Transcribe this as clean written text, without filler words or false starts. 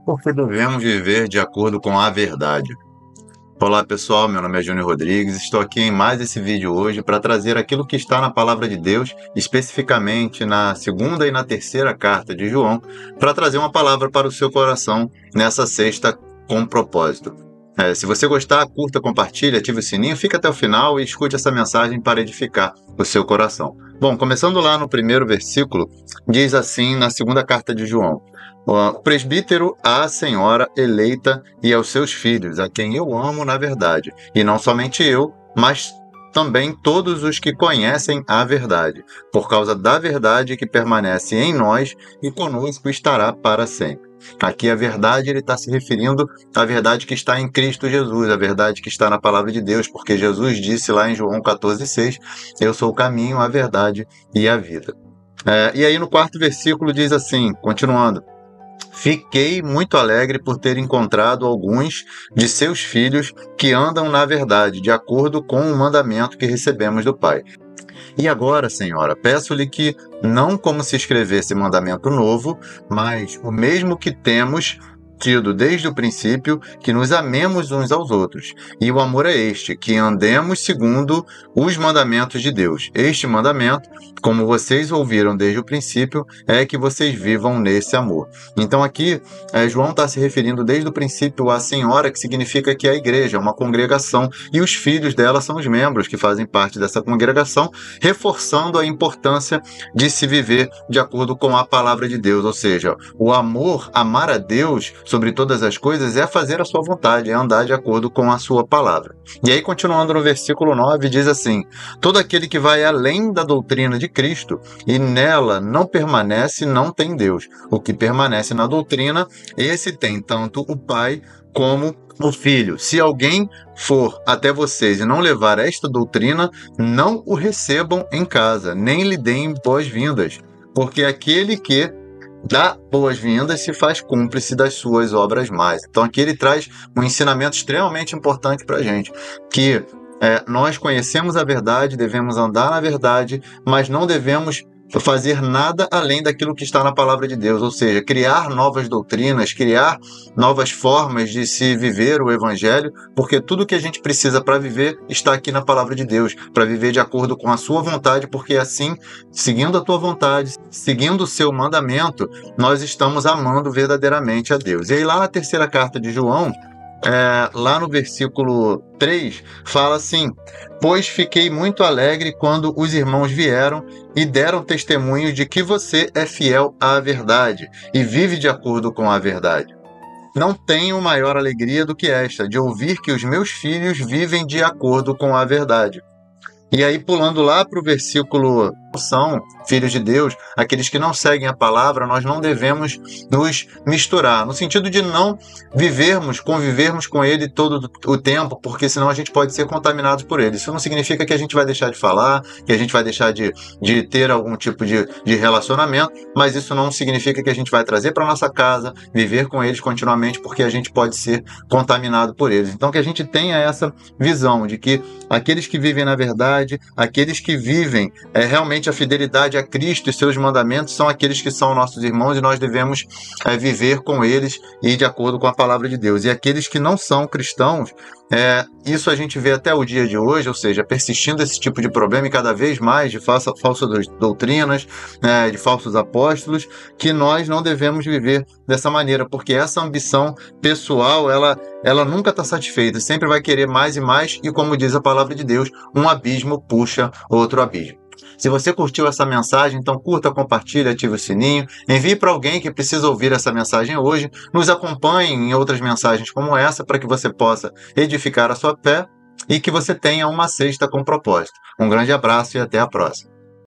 Porque devemos viver de acordo com a verdade. Olá pessoal, meu nome é Júnior Rodrigues, estou aqui em mais esse vídeo hoje para trazer aquilo que está na Palavra de Deus, especificamente na segunda e na terceira carta de João, para trazer uma palavra para o seu coração nessa sexta com propósito. Se você gostar, curta, compartilhe, ative o sininho, fica até o final e escute essa mensagem para edificar o seu coração. Bom, começando lá no primeiro versículo, diz assim na segunda carta de João: o presbítero à senhora eleita e aos seus filhos, a quem eu amo na verdade, e não somente eu, mas também todos os que conhecem a verdade, por causa da verdade que permanece em nós e conosco estará para sempre. Aqui a verdade, ele está se referindo à verdade que está em Cristo Jesus, a verdade que está na palavra de Deus, porque Jesus disse lá em João 14,6, eu sou o caminho, a verdade e a vida. E aí no quarto versículo diz assim, continuando: fiquei muito alegre por ter encontrado alguns de seus filhos que andam na verdade, de acordo com o mandamento que recebemos do Pai. E agora, Senhora, peço-lhe que, não como se escrevesse mandamento novo, mas o mesmo que temos tido desde o princípio, que nos amemos uns aos outros. E o amor é este, que andemos segundo os mandamentos de Deus. Este mandamento, como vocês ouviram desde o princípio, é que vocês vivam nesse amor. Então aqui, João está se referindo desde o princípio à senhora, que significa que é a igreja, uma congregação, e os filhos dela são os membros que fazem parte dessa congregação, reforçando a importância de se viver de acordo com a palavra de Deus, ou seja, o amor, amar a Deus sobre todas as coisas, é fazer a sua vontade, é andar de acordo com a sua palavra. E aí, continuando no versículo 9, diz assim: todo aquele que vai além da doutrina de Cristo e nela não permanece, não tem Deus. O que permanece na doutrina, esse tem tanto o Pai como o Filho. Se alguém for até vocês e não levar esta doutrina, não o recebam em casa, nem lhe deem boas-vindas, porque aquele que dá boas-vindas se faz cúmplice das suas obras más. Então aqui ele traz um ensinamento extremamente importante para a gente, que nós conhecemos a verdade, devemos andar na verdade, mas não devemos fazer nada além daquilo que está na palavra de Deus, ou seja, criar novas doutrinas, criar novas formas de se viver o evangelho, porque tudo que a gente precisa para viver está aqui na palavra de Deus, para viver de acordo com a sua vontade, porque assim, seguindo a tua vontade, seguindo o seu mandamento, nós estamos amando verdadeiramente a Deus. E aí lá na terceira carta de João, lá no versículo 3, fala assim: pois fiquei muito alegre quando os irmãos vieram e deram testemunho de que você é fiel à verdade e vive de acordo com a verdade. Não tenho maior alegria do que esta, de ouvir que os meus filhos vivem de acordo com a verdade. E aí, pulando lá para o versículo, são filhos de Deus, aqueles que não seguem a palavra, nós não devemos nos misturar, no sentido de não convivermos com ele todo o tempo, porque senão a gente pode ser contaminado por ele. Isso não significa que a gente vai deixar de falar, que a gente vai deixar de ter algum tipo de relacionamento, mas isso não significa que a gente vai trazer para nossa casa, viver com eles continuamente, porque a gente pode ser contaminado por eles. Então que a gente tenha essa visão de que aqueles que vivem na verdade, aqueles que vivem realmente a fidelidade a Cristo e seus mandamentos, são aqueles que são nossos irmãos, e nós devemos viver com eles e de acordo com a palavra de Deus. E aqueles que não são cristãos, isso a gente vê até o dia de hoje, ou seja, persistindo esse tipo de problema, e cada vez mais de falsas doutrinas, de falsos apóstolos, que nós não devemos viver dessa maneira, porque essa ambição pessoal, ela nunca está satisfeita, sempre vai querer mais e mais, e como diz a palavra de Deus, um abismo puxa outro abismo. Se você curtiu essa mensagem, então curta, compartilhe, ative o sininho, envie para alguém que precisa ouvir essa mensagem hoje, nos acompanhe em outras mensagens como essa, para que você possa edificar a sua fé e que você tenha uma sexta com propósito. Um grande abraço e até a próxima.